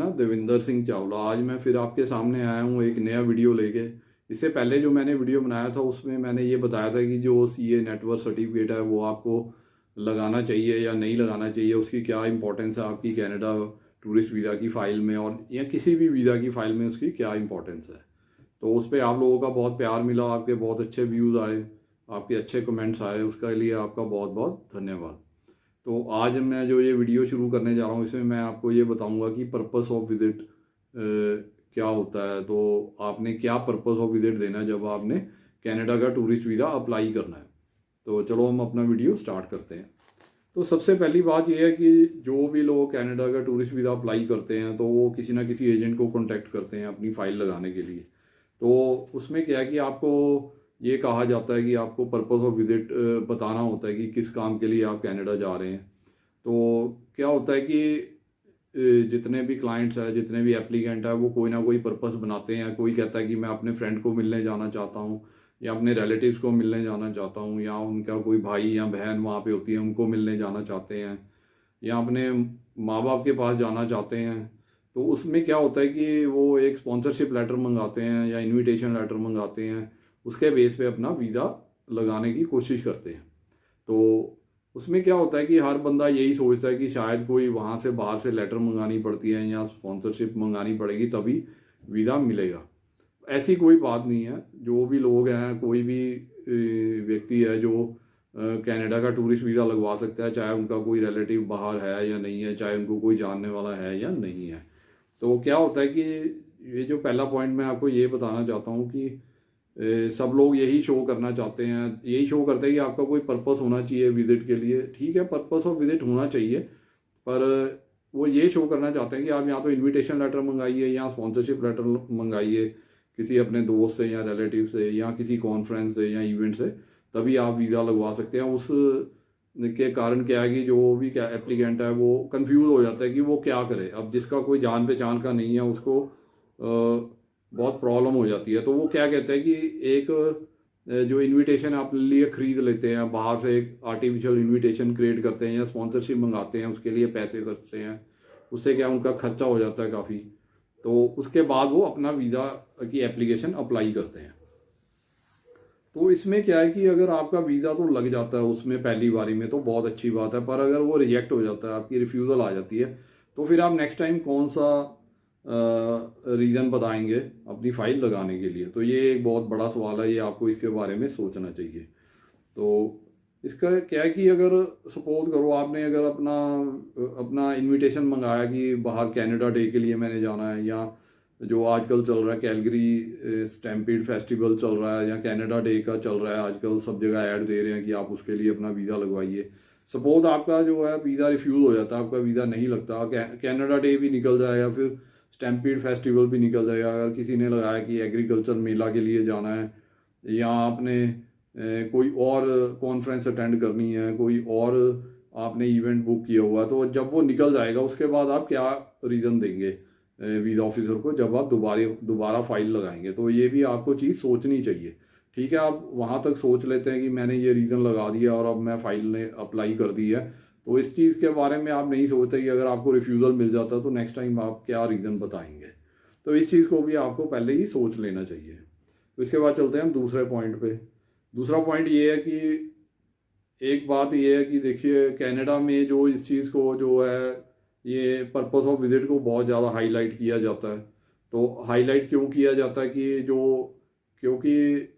मैं देविंदर सिंह चावला। आज मैं फिर आपके सामने आया हूँ एक नया वीडियो लेके। इससे पहले जो मैंने वीडियो बनाया था उसमें मैंने ये बताया था कि जो सीए नेटवर्क सर्टिफिकेट है वो आपको लगाना चाहिए या नहीं लगाना चाहिए, उसकी क्या इंपॉर्टेंस है आपकी कनाडा टूरिस्ट वीज़ा की फ़ाइल में, और या किसी भी वीज़ा की फ़ाइल में उसकी क्या इंपॉर्टेंस है। तो उस पर आप लोगों का बहुत प्यार मिला, आपके बहुत अच्छे व्यूज़ आए, आपके अच्छे कमेंट्स आए, उसके लिए आपका बहुत बहुत धन्यवाद। तो आज मैं जो ये वीडियो शुरू करने जा रहा हूँ इसमें मैं आपको ये बताऊँगा कि पर्पस ऑफ विज़िट क्या होता है। तो आपने क्या पर्पस ऑफ विज़िट देना है जब आपने कनाडा का टूरिस्ट वीज़ा अप्लाई करना है। तो चलो हम अपना वीडियो स्टार्ट करते हैं। तो सबसे पहली बात यह है कि जो भी लोग कनाडा का टूरिस्ट वीज़ा अप्लाई करते हैं तो वो किसी ना किसी एजेंट को कॉन्टैक्ट करते हैं अपनी फ़ाइल लगाने के लिए। तो उसमें क्या है कि आपको ये कहा जाता है कि आपको पर्पस ऑफ विज़िट बताना होता है कि किस काम के लिए आप कनाडा जा रहे हैं। तो क्या होता है कि जितने भी क्लाइंट्स हैं, जितने भी एप्लीकेंट हैं, वो कोई ना कोई पर्पस बनाते हैं। कोई कहता है कि मैं अपने फ्रेंड को मिलने जाना चाहता हूँ, या अपने रिलेटिव्स को मिलने जाना चाहता हूँ, या उनका कोई भाई या बहन वहाँ पे होती है उनको मिलने जाना चाहते हैं, या अपने माँ बाप के पास जाना चाहते हैं। तो उसमें क्या होता है कि वो एक स्पॉन्सरशिप लेटर मंगाते हैं या इनविटेशन लेटर मंगाते हैं, उसके बेस पे अपना वीज़ा लगाने की कोशिश करते हैं। तो उसमें क्या होता है कि हर बंदा यही सोचता है कि शायद कोई वहाँ से बाहर से लेटर मंगानी पड़ती है या स्पॉन्सरशिप मंगानी पड़ेगी तभी वीज़ा मिलेगा। ऐसी कोई बात नहीं है। जो भी लोग हैं, कोई भी व्यक्ति है जो कनाडा का टूरिस्ट वीज़ा लगवा सकता है, चाहे उनका कोई रिलेटिव बाहर है या नहीं है, चाहे उनको कोई जानने वाला है या नहीं है। तो क्या होता है कि ये जो पहला पॉइंट मैं आपको ये बताना चाहता हूँ कि सब लोग यही शो करना चाहते हैं, यही शो करते हैं कि आपका कोई पर्पस होना चाहिए विजिट के लिए। ठीक है, पर्पस ऑफ विजिट होना चाहिए, पर वो ये शो करना चाहते हैं कि आप या तो इनविटेशन लेटर मंगाइए या स्पॉन्सरशिप लेटर मंगाइए किसी अपने दोस्त से या रिलेटिव से या किसी कॉन्फ्रेंस से या इवेंट से, तभी आप वीज़ा लगवा सकते हैं। उस के कारण क्या है कि जो भी क्या एप्लीकेंट है वो कंफ्यूज हो जाता है कि वो क्या करे। अब जिसका कोई जान पहचान का नहीं है उसको बहुत प्रॉब्लम हो जाती है। तो वो क्या कहते हैं कि एक जो इनविटेशन आप लिए ख़रीद लेते हैं बाहर से, एक आर्टिफिशियल इनविटेशन क्रिएट करते हैं या स्पॉन्सरशिप मंगाते हैं, उसके लिए पैसे खर्चते हैं, उससे क्या उनका खर्चा हो जाता है काफ़ी। तो उसके बाद वो अपना वीज़ा की एप्लीकेशन अप्लाई करते हैं। तो इसमें क्या है कि अगर आपका वीज़ा तो लग जाता है उसमें पहली बारी में तो बहुत अच्छी बात है, पर अगर वो रिजेक्ट हो जाता है, आपकी रिफ्यूज़ल आ जाती है, तो फिर आप नेक्स्ट टाइम कौन सा रीज़न बताएंगे अपनी फ़ाइल लगाने के लिए। तो ये एक बहुत बड़ा सवाल है, ये आपको इसके बारे में सोचना चाहिए। तो इसका क्या है कि अगर सपोज करो आपने अगर अपना अपना इनविटेशन मंगाया कि बाहर कनाडा डे के लिए मैंने जाना है, या जो आजकल चल रहा है कैलगरी स्टैम्पीड फेस्टिवल चल रहा है, या कनाडा डे का चल रहा है आजकल, सब जगह ऐड दे रहे हैं कि आप उसके लिए अपना वीज़ा लगवाइए। सपोज आपका जो है वीज़ा रिफ्यूज़ हो जाता है, आपका वीज़ा नहीं लगता, कनाडा डे भी निकल जाएगा, फिर स्टैम्पीड फेस्टिवल भी निकल जाएगा। अगर किसी ने लगाया कि एग्रीकल्चर मेला के लिए जाना है, या आपने कोई और कॉन्फ्रेंस अटेंड करनी है, कोई और आपने इवेंट बुक किया हुआ, तो जब वो निकल जाएगा उसके बाद आप क्या रीज़न देंगे वीज़ा ऑफिसर को जब आप दोबारा फाइल लगाएंगे। तो ये भी आपको चीज़ सोचनी चाहिए। ठीक है, आप वहाँ तक सोच लेते हैं कि मैंने ये रीज़न लगा दिया और अब मैं फ़ाइल ने अप्लाई कर दी है, तो इस चीज़ के बारे में आप नहीं सोचते कि अगर आपको रिफ्यूज़ल मिल जाता तो नेक्स्ट टाइम आप क्या रीज़न बताएंगे। तो इस चीज़ को भी आपको पहले ही सोच लेना चाहिए। तो इसके बाद चलते हैं हम दूसरे पॉइंट पे। दूसरा पॉइंट ये है कि एक बात ये है कि देखिए कनाडा में जो इस चीज़ को जो है, ये पर्पस ऑफ विजिट को बहुत ज़्यादा हाईलाइट किया जाता है। तो हाईलाइट क्यों किया जाता है कि जो, क्योंकि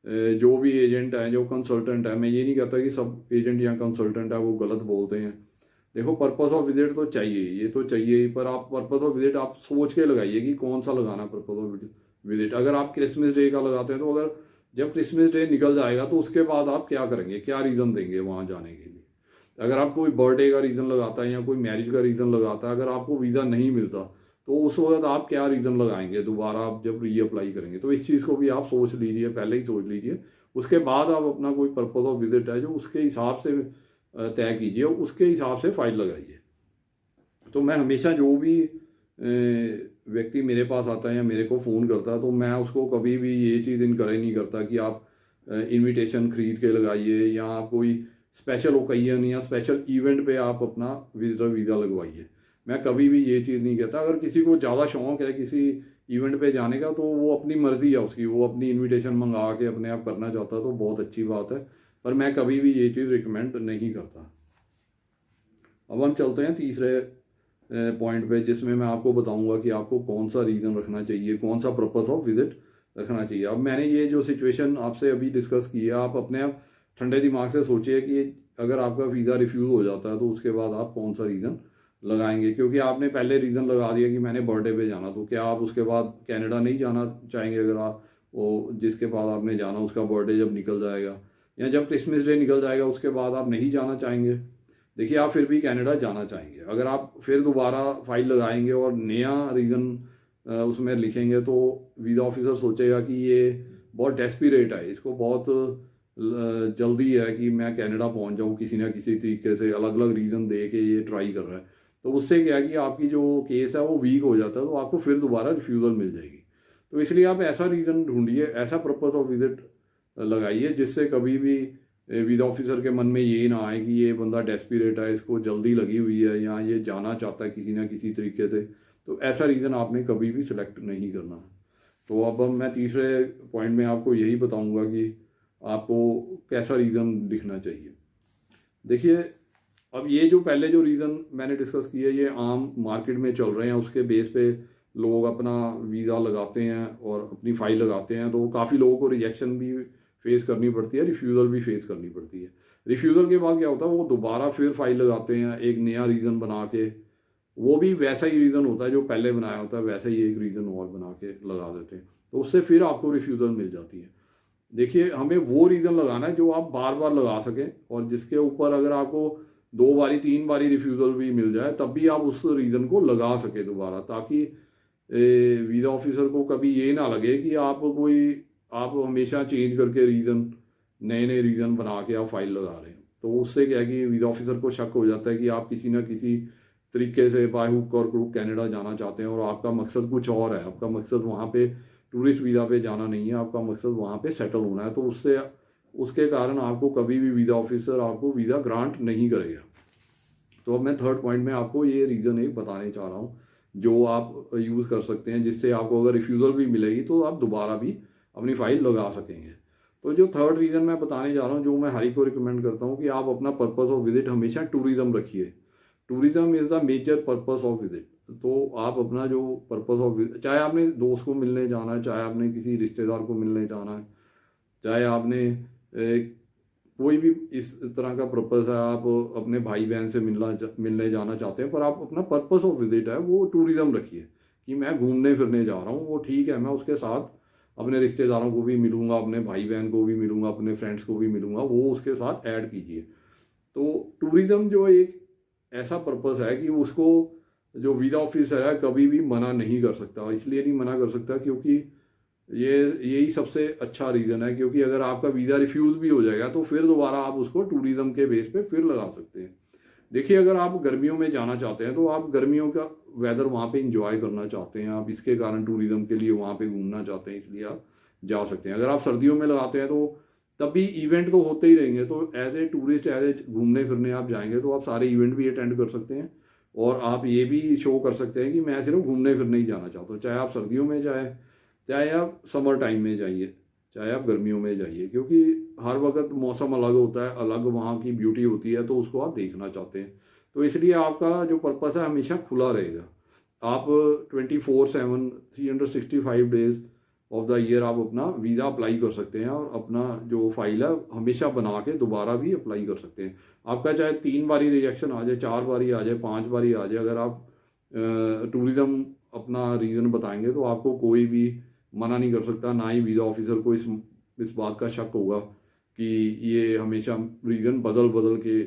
जो भी एजेंट है, जो कंसल्टेंट है, मैं ये नहीं कहता कि सब एजेंट या कंसल्टेंट है वो गलत बोलते हैं। देखो पर्पस ऑफ विजिट तो चाहिए, ये तो चाहिए ही, पर आप पर्पस ऑफ विजिट आप सोच के लगाइए कि कौन सा लगाना है पर्पस ऑफ विजिट। अगर आप क्रिसमस डे का लगाते हैं तो अगर जब क्रिसमस डे निकल जाएगा तो उसके बाद आप क्या करेंगे, क्या रीज़न देंगे वहाँ जाने के लिए। अगर आप कोई बर्थडे का रीज़न लगाता है या कोई मैरिज का रीज़न लगाता है, अगर आपको वीज़ा नहीं मिलता तो उस वक्त आप क्या रीज़न लगाएंगे दोबारा आप जब री अप्लाई करेंगे। तो इस चीज़ को भी आप सोच लीजिए, पहले ही सोच लीजिए। उसके बाद आप अपना कोई पर्पस ऑफ विजिट है जो उसके हिसाब से तय कीजिए, उसके हिसाब से फाइल लगाइए। तो मैं हमेशा जो भी व्यक्ति मेरे पास आता है या मेरे को फ़ोन करता है, तो मैं उसको कभी भी ये चीज़ इनकरेज नहीं करता कि आप इनविटेशन ख़रीद के लगाइए, या आप कोई स्पेशल ओकेजन या स्पेशल इवेंट पे आप अपना विजिटर वीज़ा लगवाइए। मैं कभी भी ये चीज़ नहीं कहता। अगर किसी को ज़्यादा शौक है किसी इवेंट पे जाने का तो वो अपनी मर्ज़ी है उसकी, वो अपनी इनविटेशन मंगा के अपने आप करना चाहता है तो बहुत अच्छी बात है, पर मैं कभी भी ये चीज़ रिकमेंड नहीं करता। अब हम चलते हैं तीसरे पॉइंट पे, जिसमें मैं आपको बताऊंगा कि आपको कौन सा रीज़न रखना चाहिए, कौन सा पर्पस ऑफ विजिट रखना चाहिए। अब मैंने ये जो सिचुएशन आपसे अभी डिस्कस की है, आप अपने आप ठंडे दिमाग से सोचिए कि अगर आपका वीज़ा रिफ्यूज़ हो जाता है तो उसके बाद आप कौन सा रीज़न लगाएंगे। क्योंकि आपने पहले रीज़न लगा दिया कि मैंने बर्थडे पे जाना, तो क्या आप उसके बाद कनाडा नहीं जाना चाहेंगे? अगर आप वो जिसके बाद आपने जाना उसका बर्थडे जब निकल जाएगा या जब क्रिसमस डे निकल जाएगा उसके बाद आप नहीं जाना चाहेंगे? देखिए, आप फिर भी कनाडा जाना चाहेंगे। अगर आप फिर दोबारा फाइल लगाएंगे और नया रीज़न उसमें लिखेंगे तो वीज़ा ऑफिसर सोचेगा कि ये बहुत डेस्परेट है, इसको बहुत जल्दी है कि मैं कनाडा पहुंच जाऊं, किसी ना किसी तरीके से अलग अलग रीज़न दे के ये ट्राई कर रहा है। तो उससे क्या है कि आपकी जो केस है वो वीक हो जाता है, तो आपको फिर दोबारा रिफ्यूज़ल मिल जाएगी। तो इसलिए आप ऐसा रीज़न ढूंढिए, ऐसा पर्पस ऑफ विजिट लगाइए जिससे कभी भी वीज़ा ऑफिसर के मन में ये ना आए कि ये बंदा डेस्परेट है, इसको जल्दी लगी हुई है या ये जाना चाहता है किसी ना किसी तरीके से। तो ऐसा रीज़न आपने कभी भी सिलेक्ट नहीं करना। तो अब मैं तीसरे पॉइंट में आपको यही बताऊंगा कि आपको कैसा रीज़न लिखना चाहिए। देखिए, अब ये जो पहले जो रीज़न मैंने डिस्कस किया ये आम मार्केट में चल रहे हैं, उसके बेस पे लोग अपना वीज़ा लगाते हैं और अपनी फ़ाइल लगाते हैं। तो काफ़ी लोगों को रिजेक्शन भी फेस करनी पड़ती है, रिफ्यूज़ल भी फेस करनी पड़ती है। रिफ्यूज़ल के बाद क्या होता है, वो दोबारा फिर फाइल लगाते हैं एक नया रीज़न बना के, वो भी वैसा ही रीज़न होता है जो पहले बनाया होता है, वैसा ही एक रीज़न और बना के लगा देते हैं, तो उससे फिर आपको रिफ्यूज़ल मिल जाती है। देखिए, हमें वो रीज़न लगाना है जो आप बार बार लगा सकें और जिसके ऊपर अगर आपको 2 बारी 3 बारी रिफ्यूज़ल भी मिल जाए तब भी आप उस रीज़न को लगा सके दोबारा, ताकि वीज़ा ऑफिसर को कभी ये ना लगे कि आप हमेशा चेंज करके रीज़न, नए नए रीज़न बना के आप फाइल लगा रहे हैं। तो उससे क्या है कि वीज़ा ऑफिसर को शक हो जाता है कि आप किसी ना किसी तरीके से बाय हुक और क्रूक कनाडा जाना चाहते हैं और आपका मकसद कुछ और है। आपका मकसद वहाँ पे टूरिस्ट वीज़ा पे जाना नहीं है, आपका मकसद वहाँ पे सेटल होना है। तो उससे उसके कारण आपको कभी भी वीज़ा ऑफिसर आपको वीज़ा ग्रांट नहीं करेगा। तो अब मैं थर्ड पॉइंट में आपको ये रीज़न एक बताने चाह रहा हूँ जो आप यूज़ कर सकते हैं, जिससे आपको अगर रिफ्यूज़ल भी मिलेगी तो आप दोबारा भी अपनी फ़ाइल लगा सकेंगे। तो जो थर्ड रीज़न मैं बताने जा रहा हूँ, जो मैं हर एक को रिकमेंड करता हूँ कि आप अपना पर्पस ऑफ विजिट हमेशा टूरिज़्म रखिए। Tourism is the major purpose of visit. तो आप अपना जो पर्पस ऑफ विजिट, चाहे आपने दोस्त को मिलने जाना है, चाहे आपने किसी रिश्तेदार को मिलने जाना है, चाहे आपने कोई भी इस तरह का पर्पस है, आप अपने भाई बहन से मिलने जाना चाहते हैं, पर आप अपना पर्पस ऑफ विजिट है वो टूरिज़्म रखिए कि मैं घूमने फिरने जा रहा हूँ। वो ठीक है, मैं उसके साथ अपने रिश्तेदारों को भी मिलूंगा, अपने भाई बहन को भी मिलूंगा, अपने फ्रेंड्स को भी मिलूंगा, वो उसके साथ ऐड कीजिए। तो टूरिज़्म जो एक ऐसा पर्पस है कि उसको जो वीज़ा ऑफिसर है कभी भी मना नहीं कर सकता। इसलिए नहीं मना कर सकता क्योंकि ये यही सबसे अच्छा रीज़न है, क्योंकि अगर आपका वीज़ा रिफ्यूज़ भी हो जाएगा तो फिर दोबारा आप उसको टूरिज़्म के बेस पे फिर लगा सकते हैं। देखिए, अगर आप गर्मियों में जाना चाहते हैं तो आप गर्मियों का वेदर वहाँ पे इंजॉय करना चाहते हैं, आप इसके कारण टूरिज़्म के लिए वहाँ पे घूमना चाहते हैं, इसलिए आप जा सकते हैं। अगर आप सर्दियों में लगाते हैं तो तब भी इवेंट तो होते ही रहेंगे, तो as a tourist, as a घूमने फिरने आप जाएंगे तो आप सारे इवेंट भी अटेंड कर सकते हैं और आप ये भी शो कर सकते हैं कि मैं सिर्फ घूमने फिरने ही जाना चाहता हूँ। चाहे आप सर्दियों में जाए, चाहे आप समर टाइम में जाइए, चाहे आप गर्मियों में जाइए, क्योंकि हर वक्त मौसम अलग होता है, अलग वहाँ की ब्यूटी होती है, तो उसको आप देखना चाहते हैं। तो इसलिए आपका जो पर्पस है हमेशा खुला रहेगा। आप 24/7 365 डेज ऑफ द ईयर आप अपना वीज़ा अप्लाई कर सकते हैं और अपना जो फाइल है हमेशा बना के दोबारा भी अप्लाई कर सकते हैं। आपका चाहे 3 बारी रिजेक्शन आ जाए, 4 बारी आ जाए, 5 बारी आ जाए, अगर आप टूरिज़्म अपना रीज़न बताएंगे तो आपको कोई भी मना नहीं कर सकता। ना ही वीज़ा ऑफिसर को इस बात का शक होगा कि ये हमेशा रीज़न बदल बदल के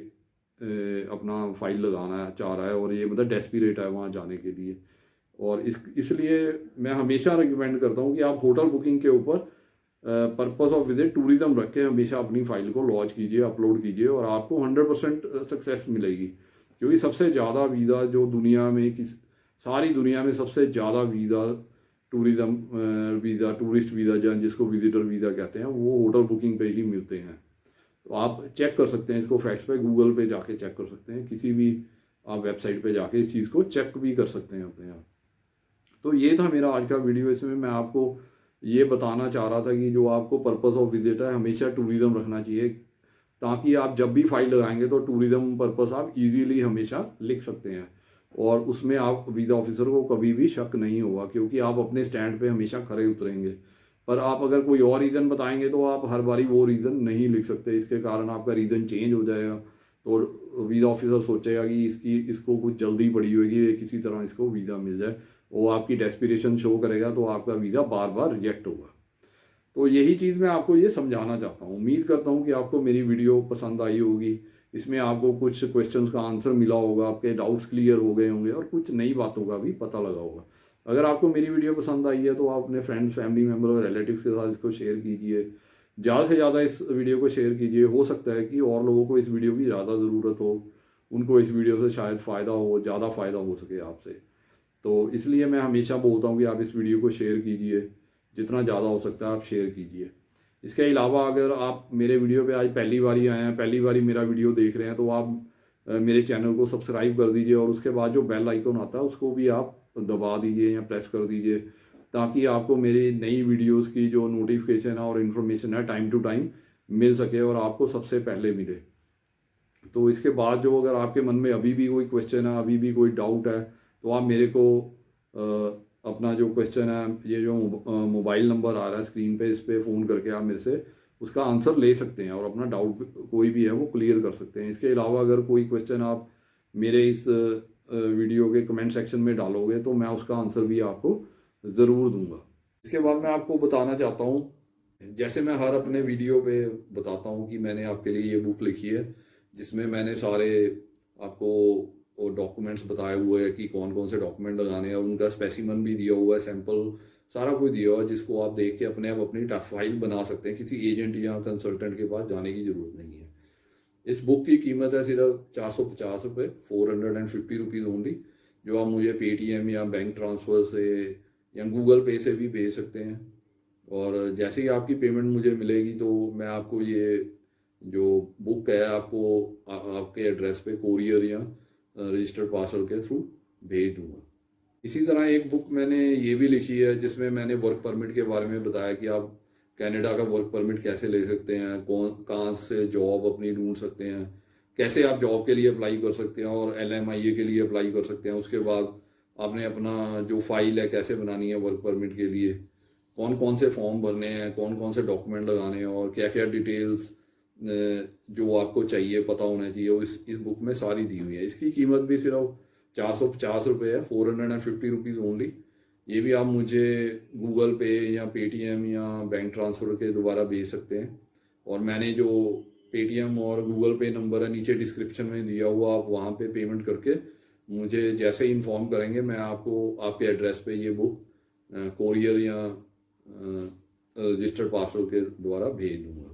अपना फाइल लगाना चाह रहा है और ये मतलब डेस्परेट है वहाँ जाने के लिए। और इसलिए मैं हमेशा रिकमेंड करता हूँ कि आप होटल बुकिंग के ऊपर पर्पस ऑफ विजिट टूरिज़्म रख के हमेशा अपनी फ़ाइल को लॉन्च कीजिए, अपलोड कीजिए और आपको 100% सक्सेस मिलेगी। क्योंकि सबसे ज़्यादा वीज़ा जो दुनिया में सारी दुनिया में सबसे ज़्यादा visa tourism visa, tourist visa या जिसको विजिटर वीज़ा कहते हैं, वो होटल बुकिंग पे ही मिलते हैं। तो आप चेक कर सकते हैं इसको, फैक्ट्स पे गूगल पे जाके चेक कर सकते हैं, किसी भी आप वेबसाइट पे जाके इस चीज़ को चेक भी कर सकते हैं अपने आप। तो ये था मेरा आज का वीडियो। इसमें मैं आपको ये बताना चाह रहा था कि जो आपको पर्पस ऑफ विजिट है हमेशा टूरिज़्म रखना चाहिए, ताकि आप जब भी फाइल लगाएंगे तो टूरिज़्म पर्पस आप इजीली हमेशा लिख सकते हैं, और उसमें आप वीज़ा ऑफिसर को कभी भी शक नहीं होगा, क्योंकि आप अपने स्टैंड पे हमेशा खरे उतरेंगे। पर आप अगर कोई और रीज़न बताएंगे तो आप हर बारी वो रीज़न नहीं लिख सकते, इसके कारण आपका रीज़न चेंज हो जाएगा। तो वीज़ा ऑफिसर सोचेगा कि इसको कुछ जल्दी पड़ी होगी, किसी तरह इसको वीज़ा मिल जाए, वो आपकी डेस्पिरेशन शो करेगा, तो आपका वीज़ा बार बार रिजेक्ट होगा। तो यही चीज़ मैं आपको ये समझाना चाहता हूँ। उम्मीद करता हूँ कि आपको मेरी वीडियो पसंद आई होगी। इसमें आपको कुछ क्वेश्चंस का आंसर मिला होगा, आपके डाउट्स क्लियर हो गए होंगे, और कुछ नई बातों का भी पता लगा होगा। अगर आपको मेरी वीडियो पसंद आई है तो आप अपने फ्रेंड्स, फैमिली मेम्बर और रिलेटिव्स के साथ इसको शेयर कीजिए। ज़्यादा से ज़्यादा इस वीडियो को शेयर कीजिए। हो सकता है कि और लोगों को इस वीडियो की ज़्यादा ज़रूरत हो, उनको इस वीडियो से शायद फ़ायदा हो, ज़्यादा फ़ायदा हो सके आपसे। तो इसलिए मैं हमेशा बोलता हूँ कि आप इस वीडियो को शेयर कीजिए, जितना ज़्यादा हो सकता है आप शेयर कीजिए। इसके अलावा अगर आप मेरे वीडियो पे आज पहली बारी आए हैं, पहली बारी मेरा वीडियो देख रहे हैं, तो आप मेरे चैनल को सब्सक्राइब कर दीजिए, और उसके बाद जो बेल आइकन आता है उसको भी आप दबा दीजिए या प्रेस कर दीजिए, ताकि आपको मेरी नई वीडियोस की जो नोटिफिकेशन है और इन्फॉर्मेशन है टाइम टू टाइम मिल सके, और आपको सबसे पहले मिले। तो इसके बाद जो अगर आपके मन में अभी भी कोई क्वेश्चन है, अभी भी कोई डाउट है, तो आप मेरे को अपना जो क्वेश्चन है, ये जो मोबाइल नंबर आ रहा है स्क्रीन पे, इस पर फ़ोन करके आप मेरे से उसका आंसर ले सकते हैं, और अपना डाउट कोई भी है वो क्लियर कर सकते हैं। इसके अलावा अगर कोई क्वेश्चन आप मेरे इस वीडियो के कमेंट सेक्शन में डालोगे तो मैं उसका आंसर भी आपको ज़रूर दूंगा। इसके बाद मैं आपको बताना चाहता हूँ, जैसे मैं हर अपने वीडियो पे बताता हूँ कि मैंने आपके लिए ये बुक लिखी है, जिसमें मैंने सारे आपको डॉक्यूमेंट्स बताए हुए हैं कि कौन कौन से डॉक्यूमेंट लगाने हैं, और उनका स्पेसिमन भी दिया हुआ है, सैंपल सारा कुछ दिया हुआ है, जिसको आप देख के अपने आप अपनी फाइल बना सकते हैं। किसी एजेंट या कंसल्टेंट के पास जाने की ज़रूरत नहीं है। इस बुक की कीमत है सिर्फ 450 रुपये, 450 रुपीज़ ओनली, जो आप मुझे पेटीएम या बैंक ट्रांसफ़र से या गूगल पे से भी भेज सकते हैं। और जैसे ही आपकी पेमेंट मुझे मिलेगी तो मैं आपको ये जो बुक है आपको आपके एड्रेस पे कोरियर या रजिस्टर्ड पार्सल के थ्रू भेज दूंगा। इसी तरह एक बुक मैंने ये भी लिखी है, जिसमें मैंने वर्क परमिट के बारे में बताया कि आप कनाडा का वर्क परमिट कैसे ले सकते हैं, कहाँ से जॉब अपनी ढूंढ सकते हैं, कैसे आप जॉब के लिए अप्लाई कर सकते हैं और LMIA के लिए अप्लाई कर सकते हैं। उसके बाद आपने अपना जो फाइल है कैसे बनानी है वर्क परमिट के लिए, कौन कौन से फॉर्म भरने हैं, कौन कौन से डॉक्यूमेंट लगाने हैं, और क्या क्या डिटेल्स जो आपको चाहिए पता होना चाहिए, वो इस बुक में सारी दी हुई है। इसकी कीमत भी सिर्फ 450 रुपये है, 450 रुपीज़ ओनली। ये भी आप मुझे गूगल पे या पेटीएम या बैंक ट्रांसफ़र के द्वारा भेज सकते हैं, और मैंने जो पेटीएम और गूगल पे नंबर है नीचे डिस्क्रिप्शन में दिया हुआ, आप वहाँ पे पेमेंट करके मुझे जैसे ही इन्फॉर्म करेंगे मैं आपको आपके एड्रेस पे ये बुक कोरियर या रजिस्टर्ड पार्सल के द्वारा भेज दूँगा।